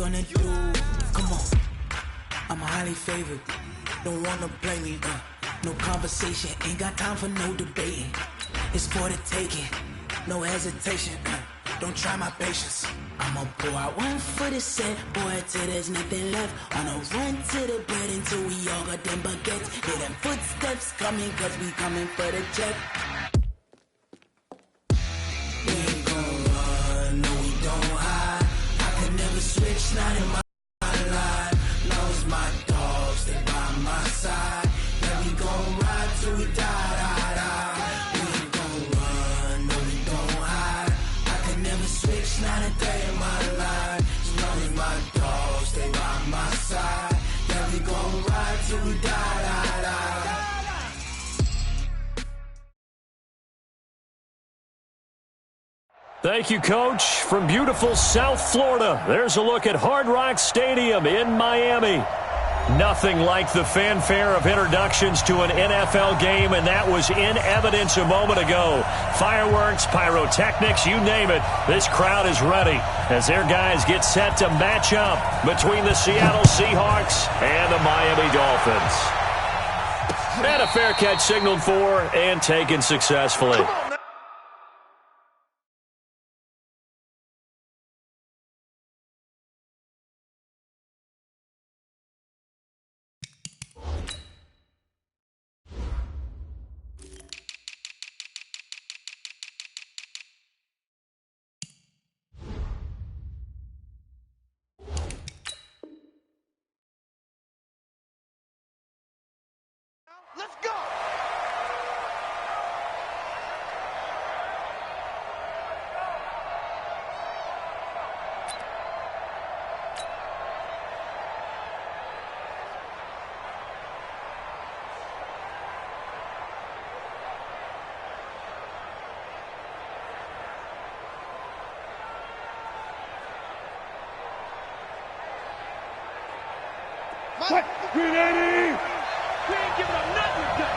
gonna do? Come on, I'm highly favored. Don't wanna blame me, no conversation, ain't got time for no debating. It's for the taking, no hesitation, don't try my patience. I'ma pull out one for the set, boy, till there's nothing left. On a run to the bread until we all got them baguettes. Hear them footsteps coming, cause we coming for the check. We ain't gon' run, no we don't hide. I can never switch, not in my life. Knows my dogs, they by my side. Yeah, we gon' ride till we die, die, die. We ain't gon' run, no we don't hide. I can never switch, not a day in my life. As long as my dogs, they by my side. Yeah, we gon' ride till we die, die, die. Thank you, Coach. From beautiful South Florida, there's a look at Hard Rock Stadium in Miami. Nothing like the fanfare of introductions to an NFL game, and that was in evidence a moment ago. Fireworks, pyrotechnics, you name it. This crowd is ready as their guys get set to match up between the Seattle Seahawks and the Miami Dolphins. And a fair catch signaled for and taken successfully. Let's go! What? 380! We ain't giving up nothing today.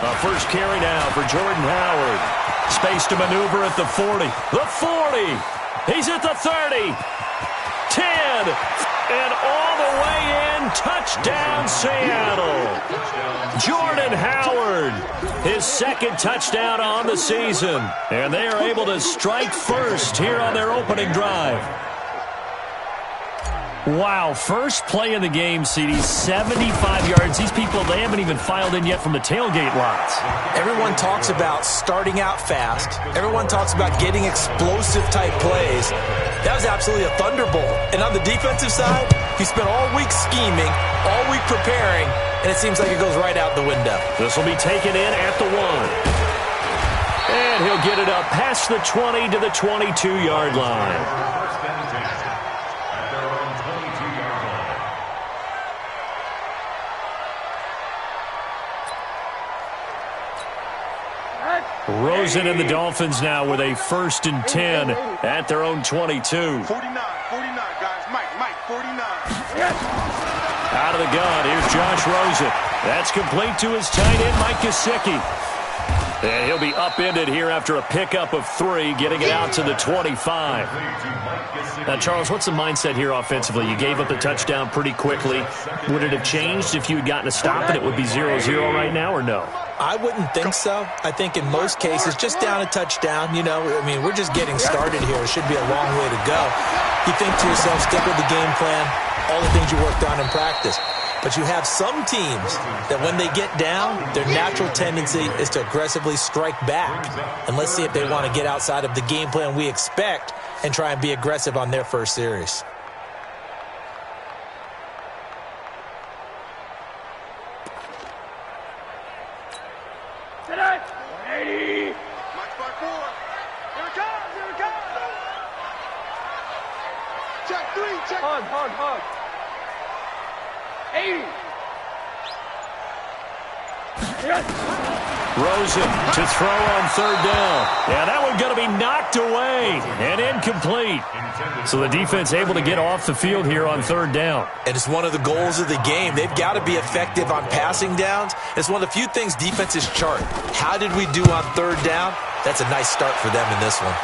A first carry now for Jordan Howard. Space to maneuver at the 40. The 40! He's at the 30. 10. And all the way in. Touchdown, Seattle. Jordan Howard. His second touchdown on the season. And they are able to strike first here on their opening drive. Wow, first play of the game, CD, 75 yards. These people, they haven't even filed in yet from the tailgate lots. Everyone talks about starting out fast. Everyone talks about getting explosive-type plays. That was absolutely a thunderbolt. And on the defensive side, he spent all week scheming, all week preparing, and it seems like it goes right out the window. This will be taken in at the 1. And he'll get it up past the 20 to the 22-yard line. Rosen and the Dolphins now with a 1st and 10 at their own 22. 49, guys. Mike, 49. Out of the gun, here's Josh Rosen. That's complete to his tight end, Mike Gesicki. And he'll be upended here after a pickup of 3, getting it out to the 25. Now, Charles, what's the mindset here offensively? You gave up the touchdown pretty quickly. Would it have changed if you had gotten a stop and it would be 0-0 right now, or no? I wouldn't think so. I think in most cases, just down a touchdown, you know, I mean, we're just getting started here. It should be a long way to go. You think to yourself, stick with the game plan, all the things you worked on in practice. But you have some teams that when they get down, their natural tendency is to aggressively strike back. And let's see if they want to get outside of the game plan we expect and try and be aggressive on their first series. Today, 180. Mike by 4. Here it comes. Check 3, check. Hug. 80. Yes. Rosen to throw on third down. Yeah, that one's going to be knocked away and incomplete. So the defense able to get off the field here on third down. And it's one of the goals of the game. They've got to be effective on passing downs. It's one of the few things defenses chart. How did we do on third down? That's a nice start for them in this one.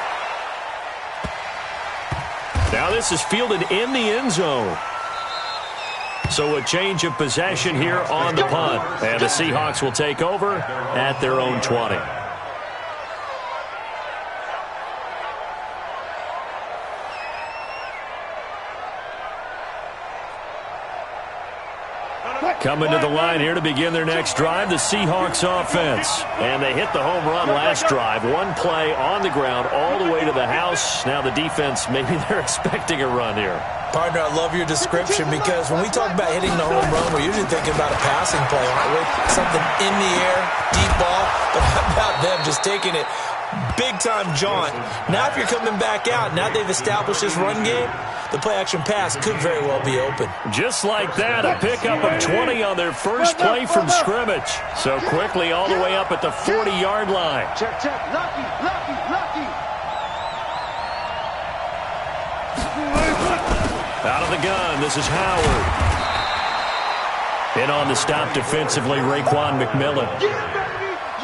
Now this is fielded in the end zone. So a change of possession here on the punt. And the Seahawks will take over at their own 20. Coming to the line here to begin their next drive, the Seahawks offense. And they hit the home run last drive. One play on the ground all the way to the house. Now the defense, maybe they're expecting a run here. Partner, I love your description because when we talk about hitting the home run, we're usually thinking about a passing play, aren't we? Something in the air, deep ball. But how about them just taking it big-time jaunt? Now if you're coming back out, now they've established this run game, the play-action pass could very well be open. Just like that, a pickup of 20 on their first play from scrimmage. So quickly all the way up at the 40-yard line. Check, check. Lucky, lucky, lucky. Out of the gun, this is Howard. In on the stop defensively, Raekwon McMillan.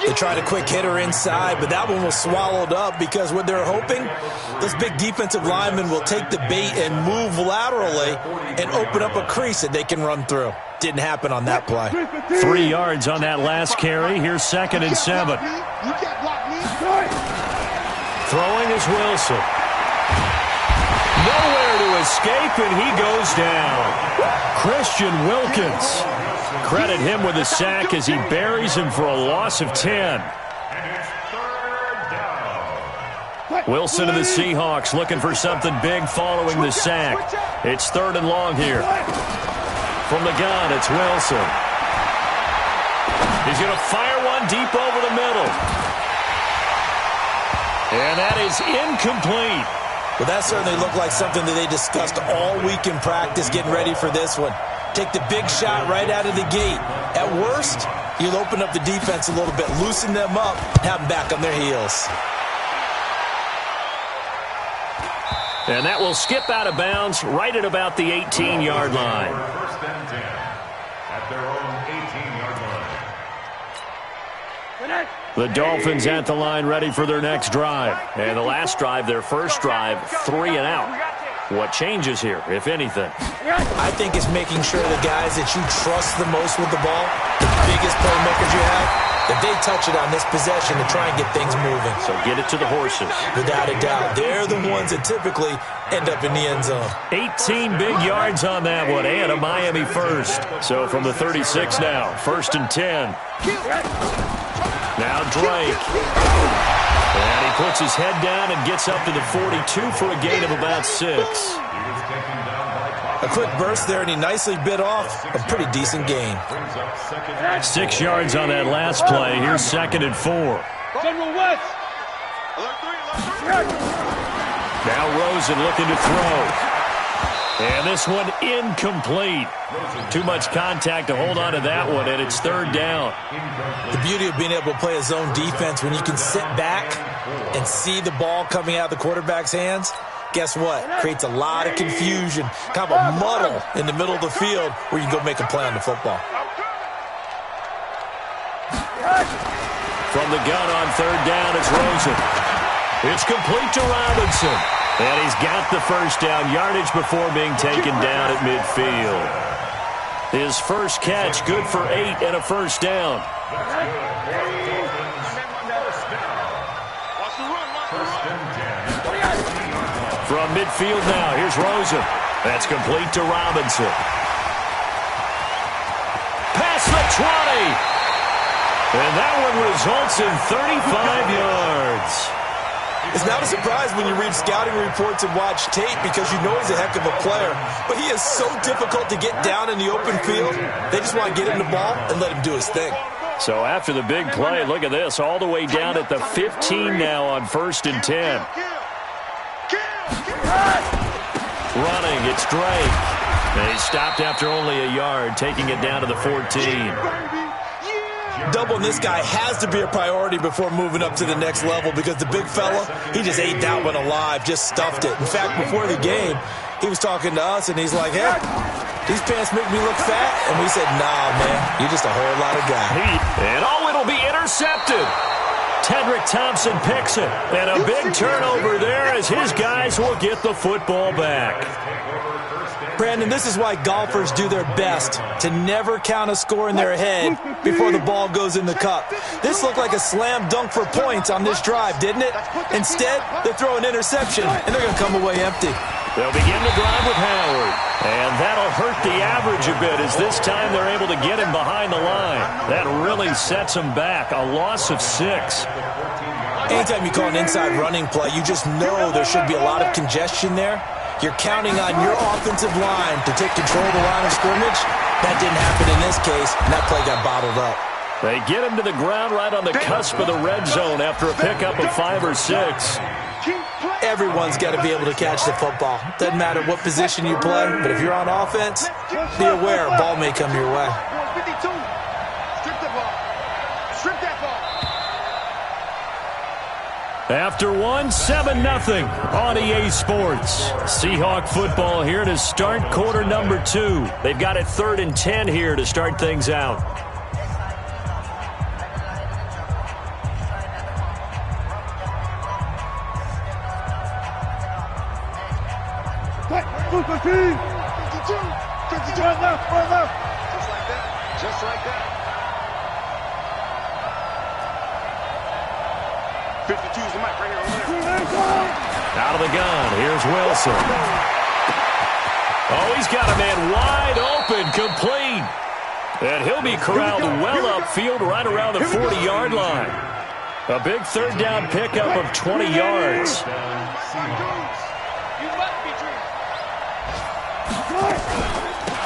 They tried a quick hitter inside, but that one was swallowed up because what they're hoping, those big defensive linemen will take the bait and move laterally and open up a crease that they can run through. Didn't happen on that play. 3 yards on that last carry. Here's 2nd and 7. Throwing is Wilson. Nowhere to escape, and he goes down. Christian Wilkins. Credit him with a sack as he buries him for a loss of 10. Wilson of the Seahawks looking for something big following the sack. It's 3rd and long here. From the gun, it's Wilson. He's going to fire one deep over the middle. And that is incomplete. Well, that certainly looked like something that they discussed all week in practice getting ready for this one. Take the big shot right out of the gate. At worst, you'll open up the defense a little bit, loosen them up, have them back on their heels. And that will skip out of bounds right at about the 18-yard line. First and 10 at their own 18-yard line. The Dolphins at the line ready for their next drive. And the last drive, their first drive, 3 and out. What changes here, if anything? I think it's making sure the guys that you trust the most with the ball, the biggest playmakers you have, that they touch it on this possession to try and get things moving. So get it to the horses. Without a doubt. They're the ones that typically end up in the end zone. 18 big yards on that one, and a Miami first. So from the 36 now, 1st and 10. Now Drake. And he puts his head down and gets up to the 42 for a gain of about 6. A quick burst there, and he nicely bit off a pretty decent gain. 6 yards on that last play. Here's 2nd and 4. General West. Now Rosen looking to throw. And this one incomplete. Too much contact to hold on to that one, and it's 3rd down. The beauty of being able to play a zone defense, when you can sit back and see the ball coming out of the quarterback's hands, guess what? Creates a lot of confusion, kind of a muddle in the middle of the field where you can go make a play on the football. From the gun on 3rd down, it's Rosen. It's complete to Robinson. And he's got the first down yardage before being taken down at midfield. His first catch, good for 8 and a first down. From midfield now, here's Rosen. That's complete to Robinson. Past the 20. And that one results in 35 yards. It's not a surprise when you read scouting reports and watch tape because you know he's a heck of a player. But he is so difficult to get down in the open field. They just want to get him the ball and let him do his thing. So after the big play, look at this, all the way down at the 15 now on 1st and 10. Running, it's Drake. And he stopped after only a yard, taking it down to the 14. Doubling this guy has to be a priority before moving up to the next level because the big fella, he just ate that one alive, just stuffed it. In fact, before the game, he was talking to us, and he's like, hey, these pants make me look fat. And we said, nah, man, you're just a whole lot of guy. And it'll be intercepted. Tedrick Thompson picks it. And a big turnover there as his guys will get the football back. Brandon, this is why golfers do their best to never count a score in their head before the ball goes in the cup. This looked like a slam dunk for points on this drive, didn't it? Instead, they throw an interception, and they're going to come away empty. They'll begin the drive with Howard. And that'll hurt the average a bit as this time they're able to get him behind the line. That really sets him back. A loss of 6. Anytime you call an inside running play, you just know there should be a lot of congestion there. You're counting on your offensive line to take control of the line of scrimmage. That didn't happen in this case, and that play got bottled up. They get him to the ground right on the cusp of the red zone after a pickup of 5 or 6. Everyone's got to be able to catch the football. Doesn't matter what position you play, but if you're on offense, be aware a ball may come your way. 52. Strip the ball. Strip that ball. After 1, 7-0 on EA Sports. Seahawk football here to start quarter number 2. They've got it 3rd and 10 here to start things out. What? 52. 52. Right left. Right left. Just like that. Just like that. 52 is the mic right here. Out of the gun. Here's Wilson. Oh, he's got a man wide open, complete. And he'll be corralled well upfield right around the 40-yard line. A big 3rd down pickup of 20 yards.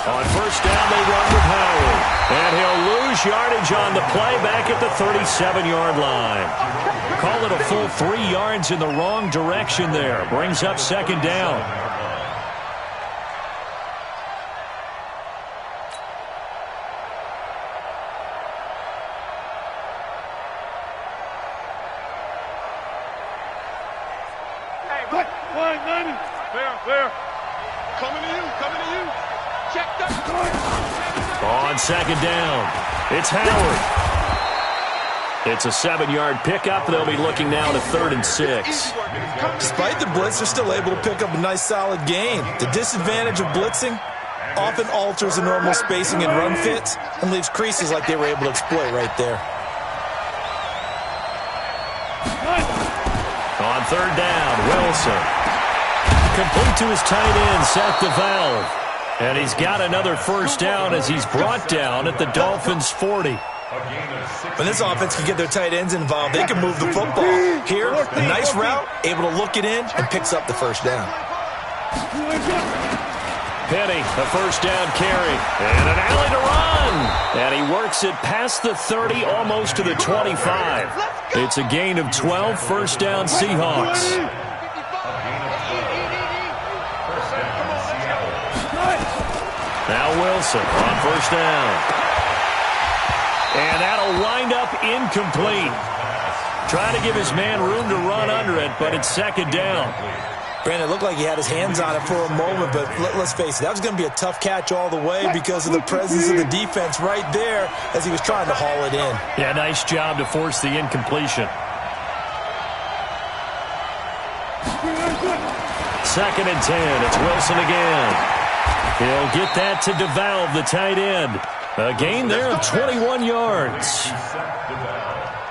On 1st down, they run with Howard. And he'll lose yardage on the play back at the 37-yard line. Call it a full 3 yards in the wrong direction there. Brings up 2nd down. What? 190. Clear. Coming to you. Check that. On 2nd down, it's Howard. It's a 7-yard pickup. They'll be looking now to 3rd and 6. Despite the blitz, they're still able to pick up a nice, solid gain. The disadvantage of blitzing often alters the normal spacing and run fits and leaves creases like they were able to exploit right there. On 3rd down, Wilson. Complete to his tight end, Seth DeValve. And he's got another 1st down as he's brought down at the Dolphins' 40. When this offense can get their tight ends involved, they can move the football. Here, a nice route, able to look it in, and picks up the 1st down. Penny, the 1st down carry. And an alley to run. And he works it past the 30, almost to the 25. It's a gain of 12, 1st down Seahawks. Now Wilson on 1st down. And that'll wind up incomplete. Trying to give his man room to run under it, but it's 2nd down. Brandon, it looked like he had his hands on it for a moment, but let's face it, that was going to be a tough catch all the way because of the presence of the defense right there as he was trying to haul it in. Yeah, nice job to force the incompletion. 2nd and 10. It's Wilson again. He'll get that to DeValve, the tight end. A gain there of 21 yards.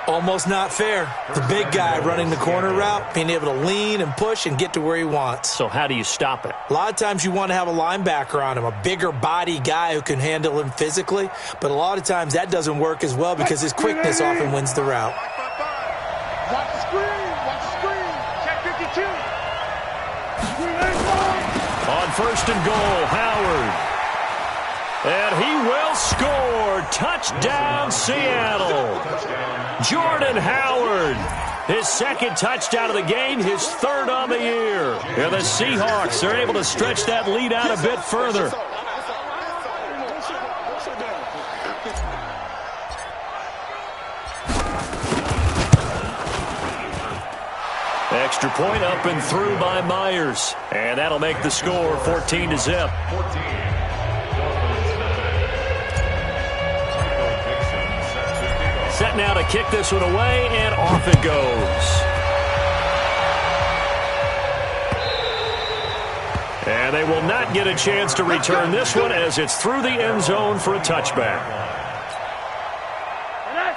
Almost not fair. The big guy running the corner route, being able to lean and push and get to where he wants. So how do you stop it? A lot of times you want to have a linebacker on him, a bigger body guy who can handle him physically. But a lot of times that doesn't work as well because his quickness often wins the route. Watch the screen. Check 52. On 1st and goal, Howard. And he will score. Touchdown, Seattle. Jordan Howard. His 2nd touchdown of the game, his 3rd on the year. And the Seahawks are able to stretch that lead out a bit further. Extra point up and through by Myers. And that'll make the score 14-0. Set now to kick this one away, and off it goes. And they will not get a chance to return this one as it's through the end zone for a touchback.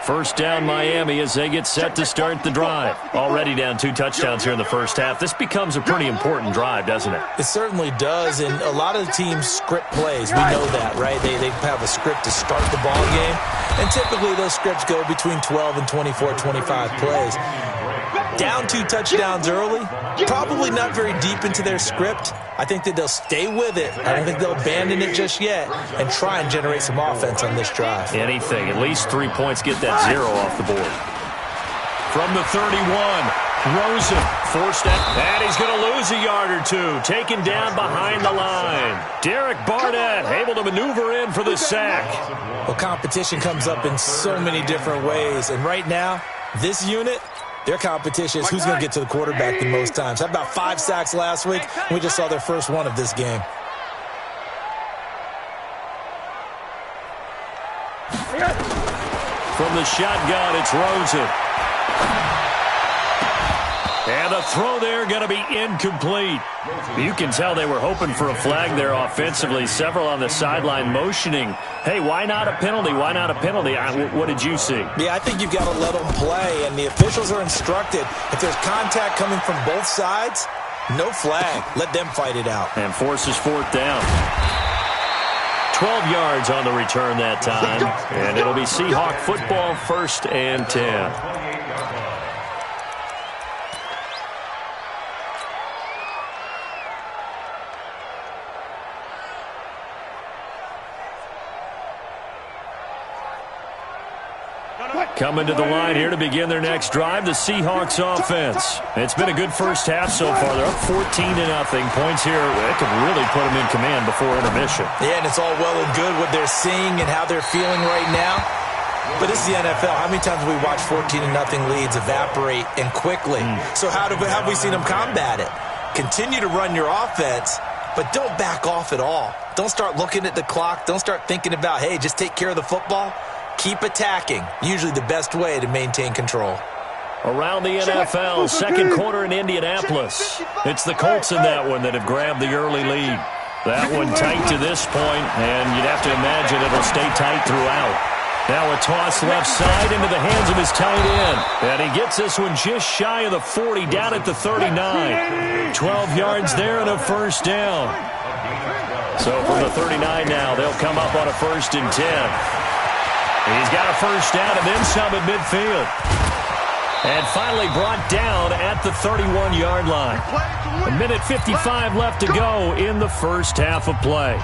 First down Miami as they get set to start the drive. Already down 2 touchdowns here in the first half. This becomes a pretty important drive, doesn't it? It certainly does, and a lot of the teams script plays. We know that, right? They have a script to start the ball game, and typically those scripts go between 12 and 24, 25 plays. Down 2 touchdowns early, probably not very deep into their script. I think that they'll stay with it. I don't think they'll abandon it just yet and try and generate some offense on this drive. Anything. At least 3 points. Get that 0 off the board. From the 31, Rosen forced out, and he's going to lose a yard or 2. Taken down behind the line. Derek Barnett able to maneuver in for the sack. Well, competition comes up in so many different ways, and right now, this unit, their competition is who's going to get to the quarterback the most times. Had about 5 sacks last week. We just saw their first one of this game. From the shotgun, it's Rosen. And the throw there going to be incomplete. You can tell they were hoping for a flag there offensively. Several on the sideline motioning, hey, why not a penalty? Why not a penalty? What did you see? Yeah, I think you've got to let them play, and the officials are instructed. If there's contact coming from both sides, no flag. Let them fight it out. And forces 4th down. 12 yards on the return that time, and it'll be Seahawk football, 1st and 10. Coming to the line here to begin their next drive, the Seahawks offense. It's been a good first half so far. They're up 14-0. Points here, it could really put them in command before intermission. Yeah, and it's all well and good what they're seeing and how they're feeling right now. But this is the NFL. How many times have we watched 14-0 leads evaporate and quickly? So how have we seen them combat it? Continue to run your offense, but don't back off at all. Don't start looking at the clock. Don't start thinking about, hey, just take care of the football. Keep attacking. Usually the best way to maintain control. Around the NFL, second quarter in Indianapolis. It's the Colts in that one that have grabbed the early lead. That one tight to this point, and you'd have to imagine it'll stay tight throughout. Now a toss left side into the hands of his tight end. And he gets this one just shy of the 40, down at the 39. 12 yards there and a first down. So from the 39 now, they'll come up on a 1st and 10. He's got a first down and then some at midfield. And finally brought down at the 31-yard line. 1:55 left to go in the first half of play.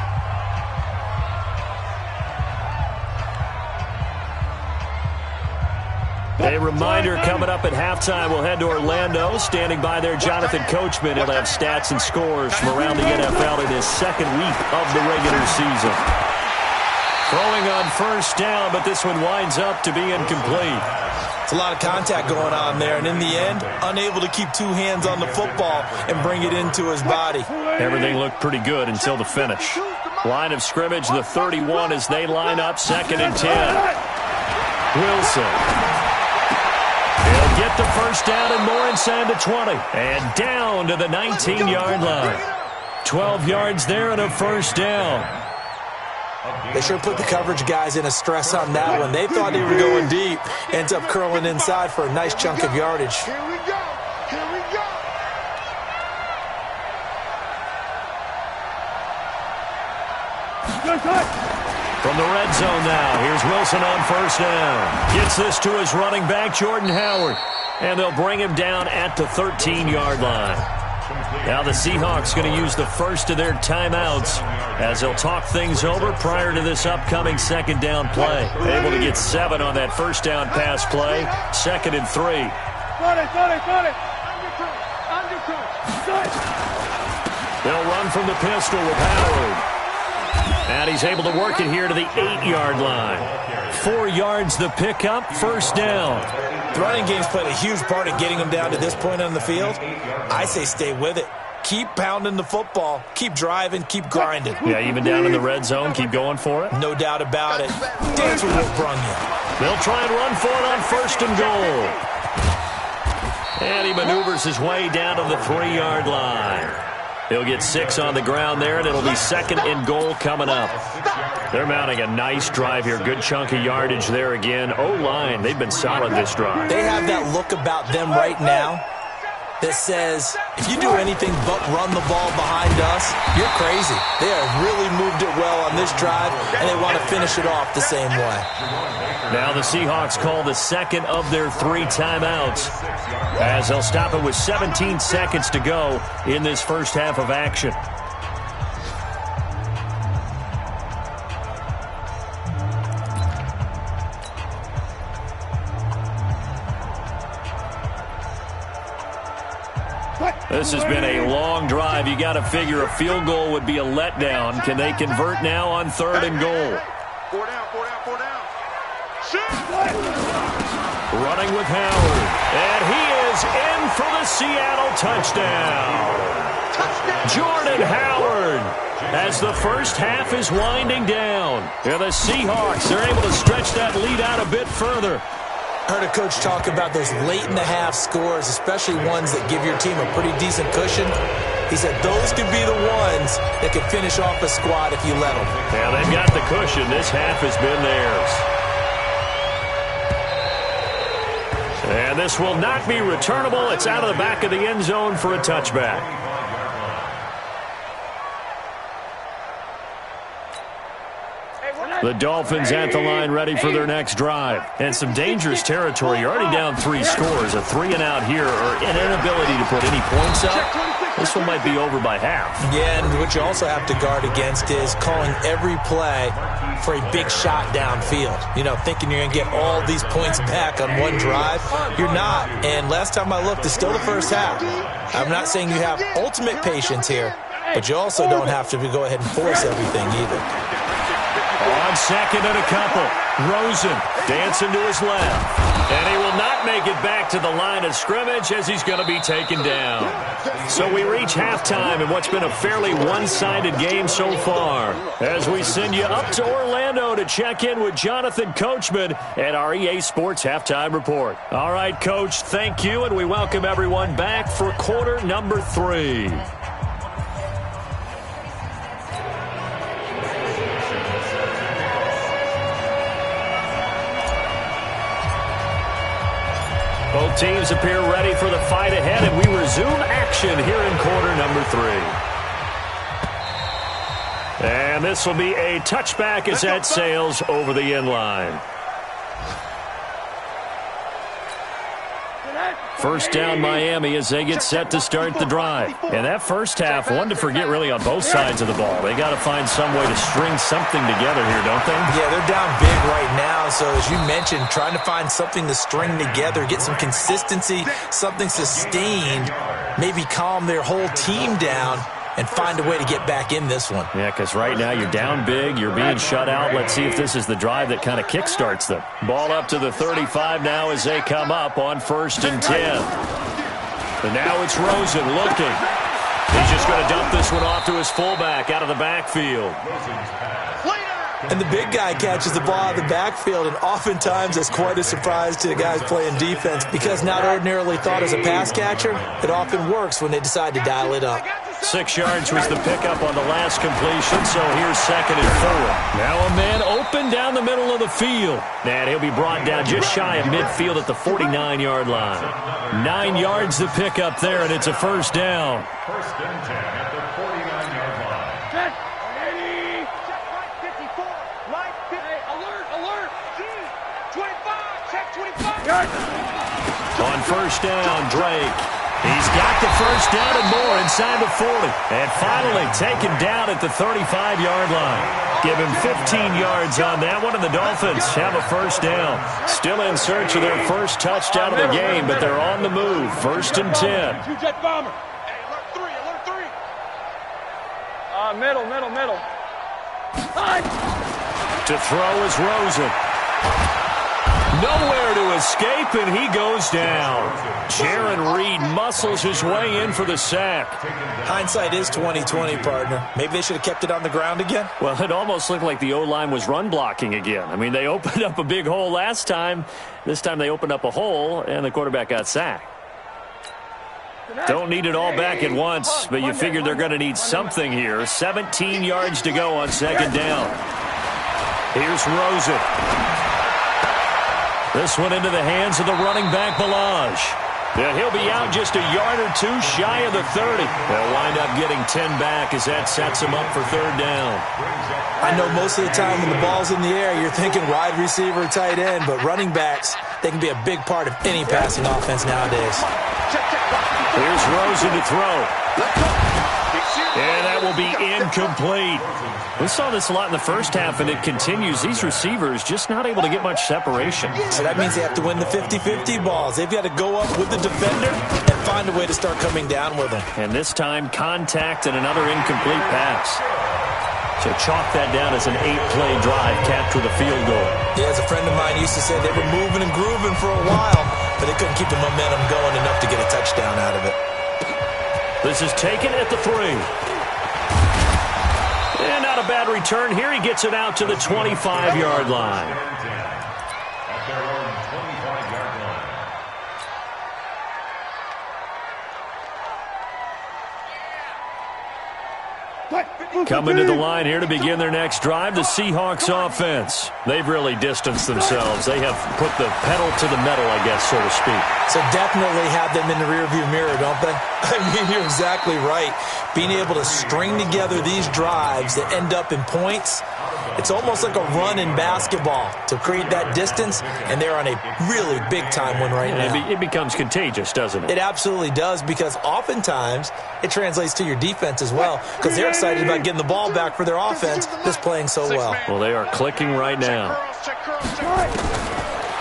A reminder coming up at halftime. We'll head to Orlando. Standing by there, Jonathan Coachman. He'll have stats and scores from around the NFL in his 2nd week of the regular season. Throwing on first down, but this one winds up to be incomplete. It's a lot of contact going on there, and in the end, unable to keep 2 hands on the football and bring it into his body. Everything looked pretty good until the finish. Line of scrimmage, the 31 as they line up, 2nd and 10. Wilson. He'll get the first down and more inside the 20. And down to the 19-yard line. 12 yards there and a first down. They sure put the coverage guys in a stress on that one. They thought they were going deep. Ends up curling inside for a nice chunk of yardage. Here we go. Here we go. From the red zone now, here's Wilson on first down. Gets this to his running back, Jordan Howard. And they'll bring him down at the 13-yard line. Now the Seahawks going to use the first of their timeouts as they'll talk things over prior to this upcoming 2nd down play. Able to get 7 on that first down pass play. 2nd and 3. Got it. Under two. They'll run from the pistol with Howard. And he's able to work it here to the 8-yard line. 4 yards the pickup, first down. The running game's played a huge part in getting them down to this point on the field. I say stay with it. Keep pounding the football. Keep driving. Keep grinding. Yeah, even down in the red zone, keep going for it. No doubt about it. That's what brung you. They'll try and run for it on first and goal. And he maneuvers his way down to the 3-yard line. He'll get 6 on the ground there, and it'll be second and goal coming up. They're mounting a nice drive here. Good chunk of yardage there again. O-line, they've been solid this drive. They have that look about them right now that says, if you do anything but run the ball behind us, you're crazy. They have really moved it well on this drive, and they want to finish it off the same way. Now the Seahawks call the second of their 3 timeouts, as they'll stop it with 17 seconds to go in this first half of action. This has been a long drive. You got to figure a field goal would be a letdown. Can they convert now on third and goal? 4 down, 4 down, 4 down. Shoot! Running with Howard. And he is in for the Seattle touchdown. Jordan Howard, as the first half is winding down. Yeah, the Seahawks are able to stretch that lead out a bit further. I heard a coach talk about those late-in-the-half scores, especially ones that give your team a pretty decent cushion. He said those could be the ones that could finish off a squad if you let them. Yeah, they've got the cushion. This half has been theirs. And this will not be returnable. It's out of the back of the end zone for a touchback. The Dolphins at the line ready for their next drive. And some dangerous territory. You're already down 3 scores. A 3-and-out here or an inability to put any points up. This one might be over by half. Yeah, and what you also have to guard against is calling every play for a big shot downfield. You know, thinking you're going to get all these points back on one drive. You're not. And last time I looked, it's still the first half. I'm not saying you have ultimate patience here, but you also don't have to go ahead and force everything either. On second and a couple, Rosen dancing to his left. And he will not make it back to the line of scrimmage as he's going to be taken down. So we reach halftime in what's been a fairly one-sided game so far. As we send you up to Orlando to check in with Jonathan Coachman at our EA Sports Halftime Report. All right, Coach, thank you, and we welcome everyone back for quarter number 3. Both teams appear ready for the fight ahead, and we resume action here in quarter number 3. And this will be a touchback as that sails over the end line. First down Miami as they get set to start the drive. And that first half, one to forget really on both sides of the ball. They got to find some way to string something together here, don't they? Yeah, they're down big right now. So as you mentioned, trying to find something to string together, get some consistency, something sustained, maybe calm their whole team down and find a way to get back in this one. Yeah, because right now you're down big, you're being shut out. Let's see if this is the drive that kind of kickstarts them. Ball up to the 35 now as they come up on first and 10. And now it's Rosen looking. He's just going to dump this one off to his fullback out of the backfield. And the big guy catches the ball out of the backfield, and oftentimes it's quite a surprise to the guys playing defense because not ordinarily thought as a pass catcher, it often works when they decide to dial it up. 6 yards was the pickup on the last completion, so here's second and 4. Now a man open down the middle of the field. And he'll be brought down just shy of midfield at the 49-yard line. 9 yards the pickup there, and it's a first down. First and 10 at the 49-yard line. Check. 54. Right. Alert. 25. Check 25. On first down, Drake. He's got the first down and more inside the 40. And finally taken down at the 35-yard line. Give him 15 yards on that one, and the Dolphins have a first down. Still in search of their first touchdown of the game, but they're on the move. First and 10. Two-jet bomber. Hey, alert 3. Middle. To throw is Rosen. Nowhere to escape, and he goes down. Jaron Reed muscles his way in for the sack. Hindsight is 20/20, partner. Maybe they should have kept it on the ground again. Well, it almost looked like the O-line was run blocking again. I mean, they opened up a big hole last time. This time they opened up a hole, and the quarterback got sacked. Don't need it all back at once, but you figure they're going to need something here. 17 yards to go on second down. Here's Rosen. This one into the hands of the running back, Balaj. And he'll be out just a yard or two shy of the 30. They'll wind up getting 10 back as that sets them up for third down. I know most of the time when the ball's in the air, you're thinking wide receiver, tight end, but running backs, they can be a big part of any passing offense nowadays. Here's Rosen to throw. And that will be incomplete. We saw this a lot in the first half, and it continues. These receivers just not able to get much separation. So that means they have to win the 50-50 balls. They've got to go up with the defender and find a way to start coming down with them. And this time, contact and another incomplete pass. So chalk that down as an 8-play drive capped with a field goal. Yeah, as a friend of mine used to say, they were moving and grooving for a while, but they couldn't keep the momentum going enough to get a touchdown out of it. This is taken at the 3. And not a bad return here. He gets it out to the 25-yard line. At their own 25-yard line. Coming to the line here to begin their next drive, the Seahawks offense. They've really distanced themselves. They have put the pedal to the metal, I guess, so to speak. So definitely have them in the rearview mirror, don't they? I mean, you're exactly right. Being able to string together these drives that end up in points, it's almost like a run in basketball to create that distance, and they're on a really big-time one right now. It becomes contagious, doesn't it? It absolutely does, because oftentimes it translates to your defense as well, because they're excited about getting the ball back for their offense that's playing so well. Well, they are clicking right now.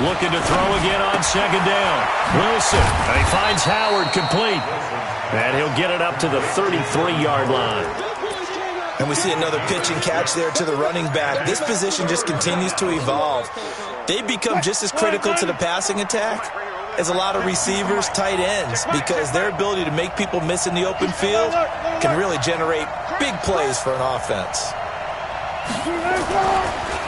Looking to throw again on second down. Wilson, and he finds Howard complete. And he'll get it up to the 33-yard line. And we see another pitch and catch there to the running back. This position just continues to evolve. They've become just as critical to the passing attack as a lot of receivers, tight ends, because their ability to make people miss in the open field can really generate big plays for an offense.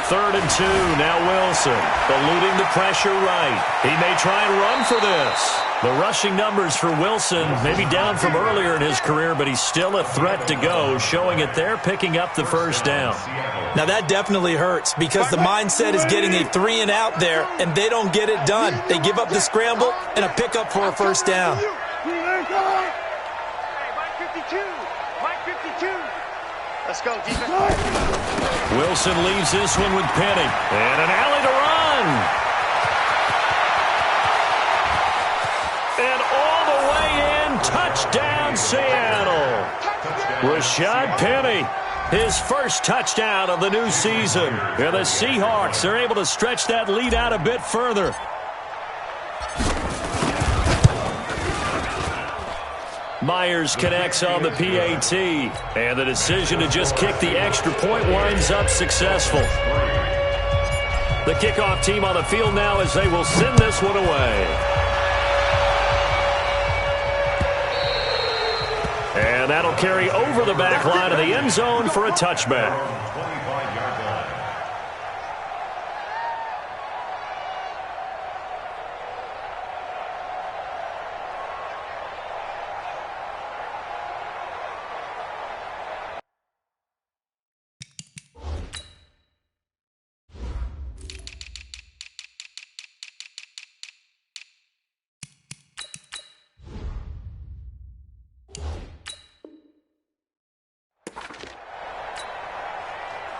3rd and 2, now Wilson, eluding the pressure right. He may try and run for this. The rushing numbers for Wilson may be down from earlier in his career, but he's still a threat to go, showing it there, picking up the first down. Now that definitely hurts, because the mindset is getting a 3 and out there, and they don't get it done. They give up the scramble and a pickup for a first down. Let's go, defense. Wilson leaves this one with Penny. And an alley to run. And all the way in, touchdown Seattle. Rashad Penny, his first touchdown of the new season. And the Seahawks are able to stretch that lead out a bit further. Myers connects on the PAT, and the decision to just kick the extra point winds up successful. The kickoff team on the field now as they will send this one away. And that'll carry over the back line of the end zone for a touchback.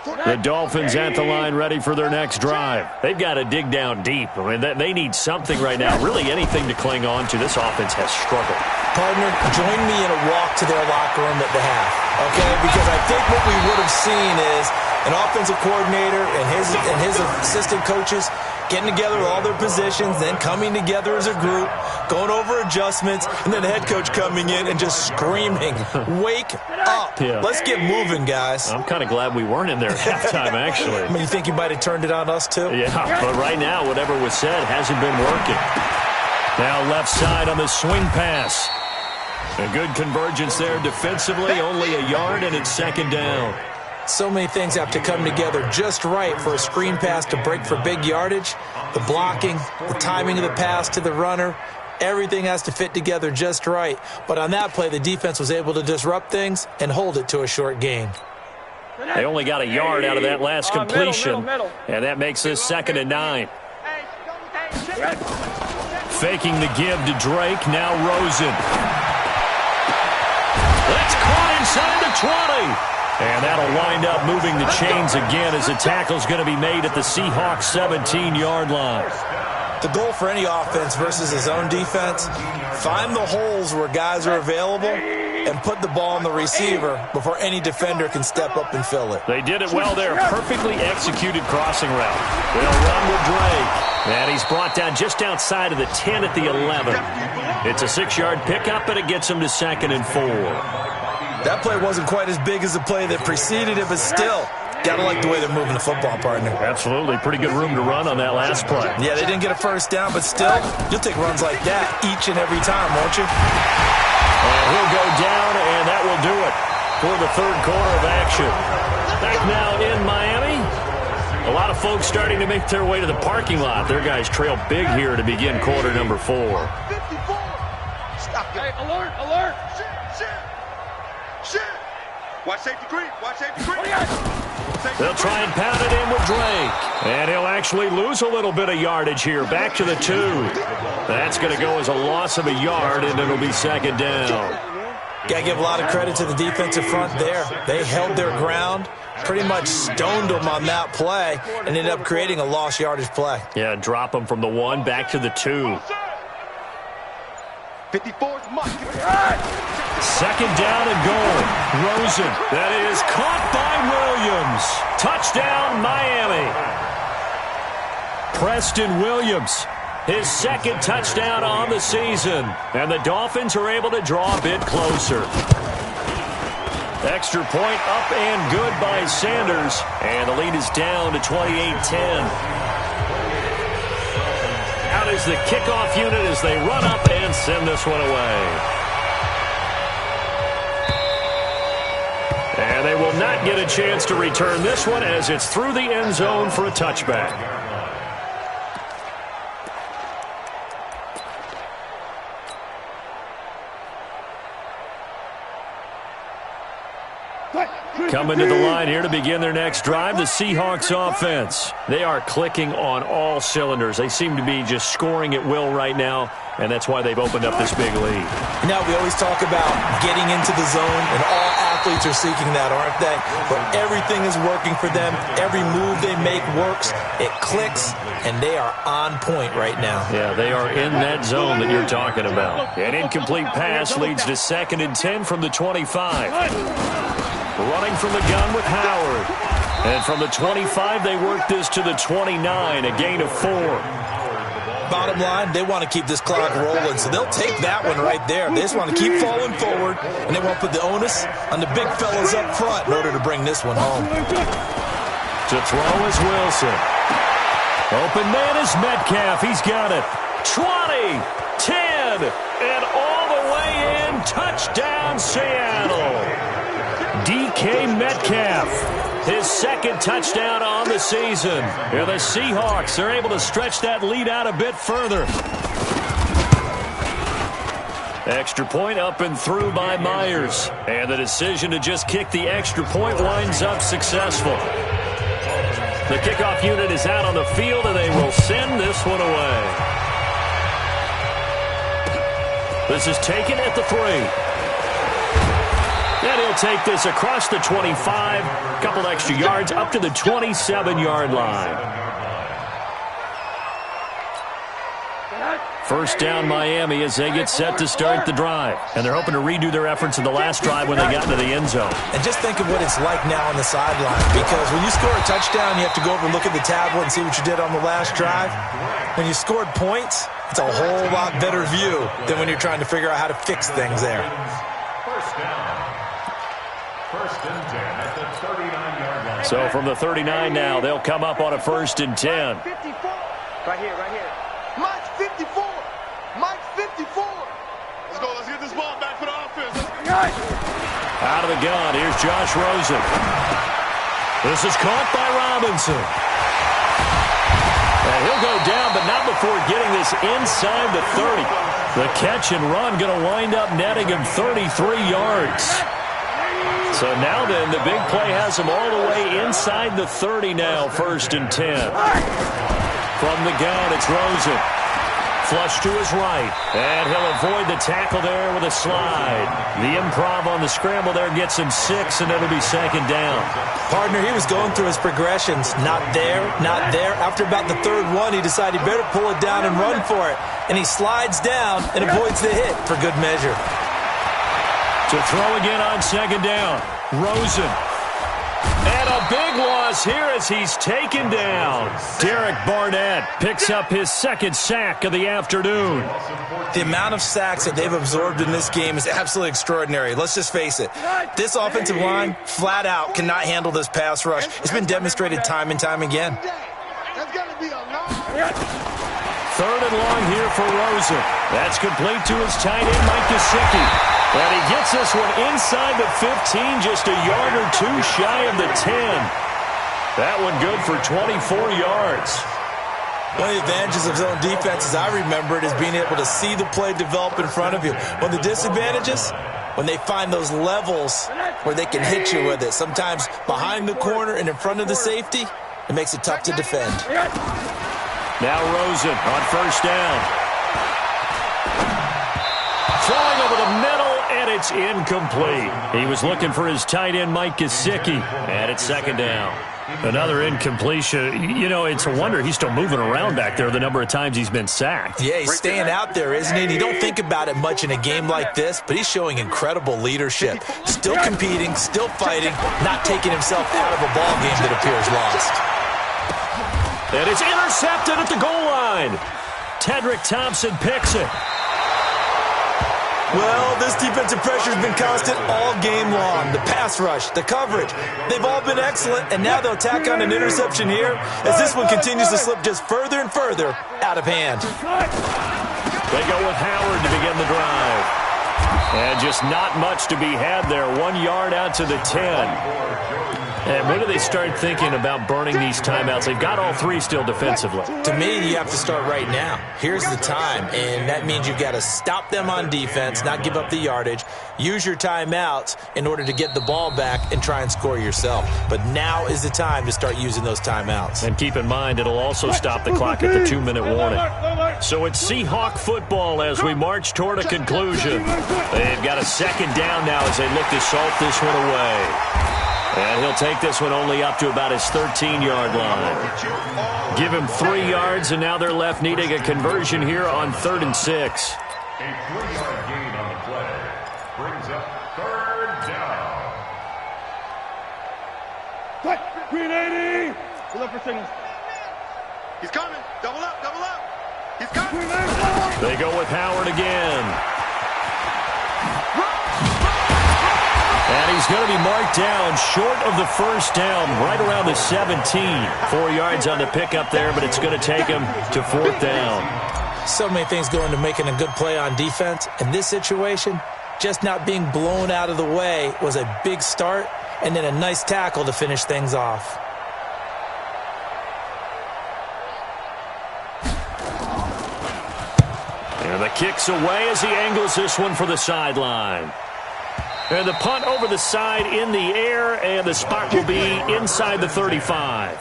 The Dolphins at the line ready for their next drive. They've got to dig down deep. I mean, they need something right now, really anything to cling on to. This offense has struggled. Partner, join me in a walk to their locker room at the half, okay? Because I think what we would have seen is an offensive coordinator and his assistant coaches getting together all their positions, then coming together as a group, going over adjustments, and then the head coach coming in and just screaming, "Wake up. Yeah. Let's get moving, guys." I'm kind of glad we weren't in there at halftime, actually. I mean, you think you might have turned it on us, too? Yeah, but right now, whatever was said hasn't been working. Now left side on the swing pass. A good convergence there defensively, only a yard, and it's second down. So many things have to come together just right for a screen pass to break for big yardage. The blocking, the timing of the pass to the runner, everything has to fit together just right. But on that play, the defense was able to disrupt things and hold it to a short gain. They only got a yard out of that last completion, and that makes this 2nd and 9. Faking the give to Drake, now Rosen. That's caught inside the 20. And that'll wind up moving the chains again as the tackle's going to be made at the Seahawks 17-yard line. The goal for any offense versus his own defense, find the holes where guys are available and put the ball on the receiver before any defender can step up and fill it. They did it well there. Perfectly executed crossing route. They'll run with Drake. And he's brought down just outside of the 10 at the 11. It's a 6-yard pickup, and it gets him to 2nd and 4. That play wasn't quite as big as the play that preceded it, but still, gotta like the way they're moving the football, partner. Absolutely. Pretty good room to run on that last play. Yeah, they didn't get a first down, but still, you'll take runs like that each and every time, won't you? And he'll go down, and that will do it for the third quarter of action. Back now in Miami. A lot of folks starting to make their way to the parking lot. Their guys trail big here to begin quarter number 4. 54. Stop it. Hey, alert, alert. Shit. Watch safety green. Watch safety green. They'll try and pound it in with Drake. And he'll actually lose a little bit of yardage here. Back to the 2. That's going to go as a loss of a yard, and it'll be 2nd down. Got to give a lot of credit to the defensive front there. They held their ground, pretty much stoned them on that play, and ended up creating a lost yardage play. Yeah, drop them from the 1 back to the 2. 54's much. 2nd down and goal. Rosen. That is caught by Williams. Touchdown, Miami. Preston Williams, his 2nd touchdown on the season. And the Dolphins are able to draw a bit closer. Extra point up and good by Sanders. And the lead is down to 28-10. Out is the kickoff unit as they run up and send this one away. And they will not get a chance to return this one as it's through the end zone for a touchback. Coming to the line here to begin their next drive, the Seahawks offense. They are clicking on all cylinders. They seem to be just scoring at will right now, and that's why they've opened up this big lead. Now, we always talk about getting into the zone, and all athletes are seeking that, aren't they? But everything is working for them. Every move they make works. It clicks, and they are on point right now. Yeah, they are in that zone that you're talking about. An incomplete pass leads to 2nd and 10 from the 25. Running from the gun with Howard. And from the 25, they work this to the 29, a gain of 4. Bottom line, they want to keep this clock rolling, so they'll take that one right there. They just want to keep falling forward, and they want to put the onus on the big fellas up front in order to bring this one home. To throw is Wilson. Open man is Metcalf. He's got it. 20, 10, and all the way in. Touchdown, Seattle. DK Metcalf, his 2nd touchdown on the season. And the Seahawks are able to stretch that lead out a bit further. Extra point up and through by Myers. And the decision to just kick the extra point winds up successful. The kickoff unit is out on the field, and they will send this one away. This is taken at the 3. And he'll take this across the 25, a couple extra yards up to the 27-yard line. First down Miami as they get set to start the drive. And they're hoping to redo their efforts in the last drive when they got into the end zone. And just think of what it's like now on the sideline. Because when you score a touchdown, you have to go over and look at the tablet and see what you did on the last drive. When you scored points, it's a whole lot better view than when you're trying to figure out how to fix things there. First down. First and 10 at the 39-yard line. So from the 39 now, they'll come up on a 1st and 10. 54. Right here, right here. Mike's 54. Mike's 54. Let's go. Let's get this ball back for the offense. Out of the gun, here's Josh Rosen. This is caught by Robinson. And he'll go down, but not before getting this inside the 30. The catch and run going to wind up netting him 33 yards. So now then, the big play has him all the way inside the 30 now, 1st and 10. From the gun, it's Rosen. Flush to his right, and he'll avoid the tackle there with a slide. The improv on the scramble there gets him 6, and it'll be 2nd down. Partner, he was going through his progressions. Not there, not there. After about the 3rd one, he decided he better pull it down and run for it. And he slides down and avoids the hit for good measure. To throw again on 2nd down, Rosen. And a big loss here as he's taken down. Derek Barnett picks up his 2nd sack of the afternoon. The amount of sacks that they've absorbed in this game is absolutely extraordinary. Let's just face it. This offensive line, flat out, cannot handle this pass rush. It's been demonstrated time and time again. That's got to be a long. 3rd and long here for Rosen. That's complete to his tight end, Mike Gesicki. And he gets this one inside the 15, just a yard or 2 shy of the 10. That one good for 24 yards. One of the advantages of zone defense, as I remember it, is being able to see the play develop in front of you. One of the disadvantages, when they find those levels where they can hit you with it, sometimes behind the corner and in front of the safety, it makes it tough to defend. Now Rosen on 1st down. Throwing over the middle, and it's incomplete. He was looking for his tight end, Mike Gesicki, and it's 2nd down. Another incompletion. You know, it's a wonder he's still moving around back there the number of times he's been sacked. Yeah, he's staying out there, isn't he? And you don't think about it much in a game like this, but he's showing incredible leadership. Still competing, still fighting, not taking himself out of a ball game that appears lost. And it's intercepted at the goal line. Tedrick Thompson picks it. Well, this defensive pressure has been constant all game long. The pass rush, the coverage, they've all been excellent, and now they'll tack on an interception here as this one continues to slip just further and further out of hand. They go with Howard to begin the drive. And just not much to be had there. 1 yard out to the 10. And when do they start thinking about burning these timeouts? They've got all 3 still defensively. To me, you have to start right now. Here's the time, and that means you've got to stop them on defense, not give up the yardage, use your timeouts in order to get the ball back and try and score yourself. But now is the time to start using those timeouts. And keep in mind, it'll also stop the clock at the 2-minute warning. So it's Seahawk football as we march toward a conclusion. They've got a 2nd down now as they look to salt this one away. And he'll take this one only up to about his 13-yard line. Give him 3 yards, and now they're left needing a conversion here on 3rd and 6. A 3-yard gain on the play brings up 3rd down. Cut. Green 80. Pull up for signals. He's coming. Double up. Double up. He's coming. They go with Howard again. And he's going to be marked down short of the 1st down, right around the 17. 4 yards on the pickup there, but it's going to take him to 4th down. So many things go into making a good play on defense. In this situation, just not being blown out of the way was a big start, and then a nice tackle to finish things off. And the kick's away as he angles this one for the sideline. And the punt over the side in the air, and the spot will be inside the 35.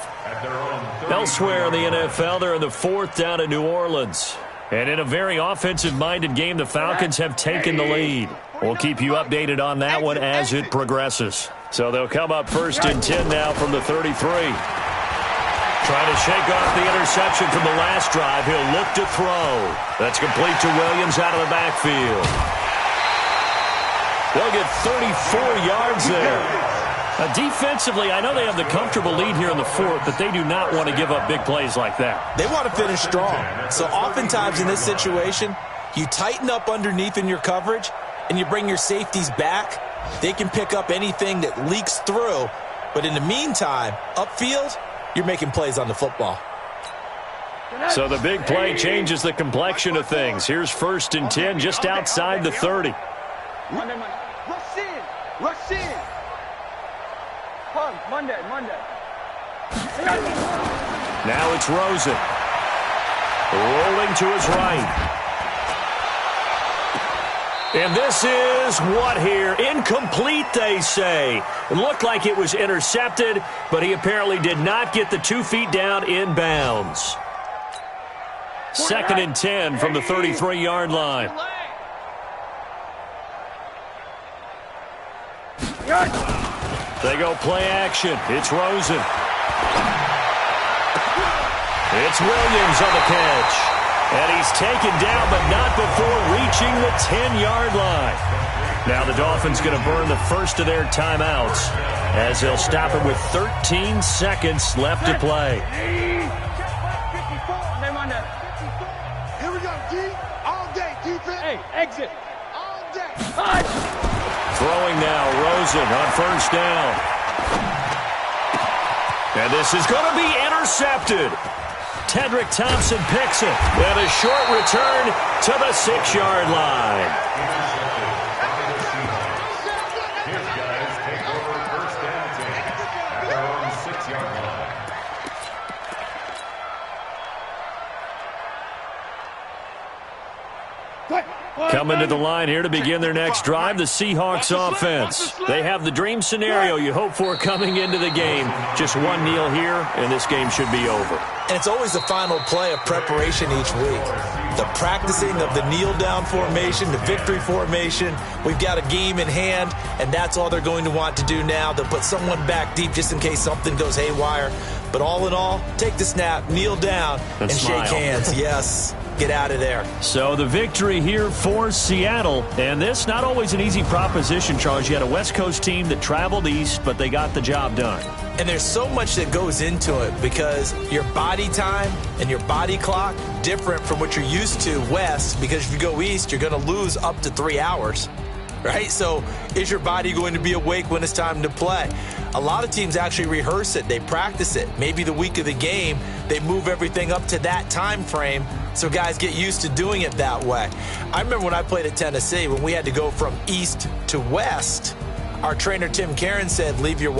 Elsewhere in the NFL, they're in the 4th down in New Orleans. And in a very offensive-minded game, the Falcons have taken the lead. We'll keep you updated on that one as it progresses. So they'll come up 1st and 10 now from the 33. Trying to shake off the interception from the last drive. He'll look to throw. That's complete to Williams out of the backfield. They'll get 34 yards there. Defensively, I know they have the comfortable lead here in the fourth, but they do not want to give up big plays like that. They want to finish strong. So oftentimes in this situation, you tighten up underneath in your coverage, and you bring your safeties back. They can pick up anything that leaks through. But in the meantime, upfield, you're making plays on the football. So the big play changes the complexion of things. Here's 1st and 10 just outside the 30. Monday. Rush in. Monday. Now it's Rosen. Rolling to his right. And this is what here? Incomplete, they say. It looked like it was intercepted, but he apparently did not get the 2 feet down in bounds. 2nd and 10 from the 33-yard line. They go play action. It's Rosen. It's Williams on the catch. And he's taken down, but not before reaching the 10-yard line. Now the Dolphins going to burn the first of their timeouts as they'll stop it with 13 seconds left to play. Here we go, D. All day, defense. Hey, exit. All day. Throwing now, Rosen on 1st down. And this is going to be intercepted. Tedrick Thompson picks it. And a short return to the 6-yard line. Here's guys take over 1st and 10. Their own 6-yard line. Coming to the line here to begin their next drive, the Seahawks offense. They have the dream scenario you hope for coming into the game. Just one kneel here, and this game should be over. And it's always the final play of preparation each week. The practicing of the kneel-down formation, the victory formation. We've got a game in hand, and that's all they're going to want to do now. They'll put someone back deep just in case something goes haywire. But all in all, take the snap, kneel down, and shake hands. Yes. Get out of there. So the victory here for Seattle. And this, not always an easy proposition, Charles. You had a West Coast team that traveled east, but they got the job done. And there's so much that goes into it because your body time and your body clock different from what you're used to west, because if you go east, you're going to lose up to 3 hours. Right? So is your body going to be awake when it's time to play? A lot of teams actually rehearse it. They practice it. Maybe the week of the game, they move everything up to that time frame so guys get used to doing it that way. I remember when I played at Tennessee, when we had to go from east to west, our trainer Tim Caron said, leave your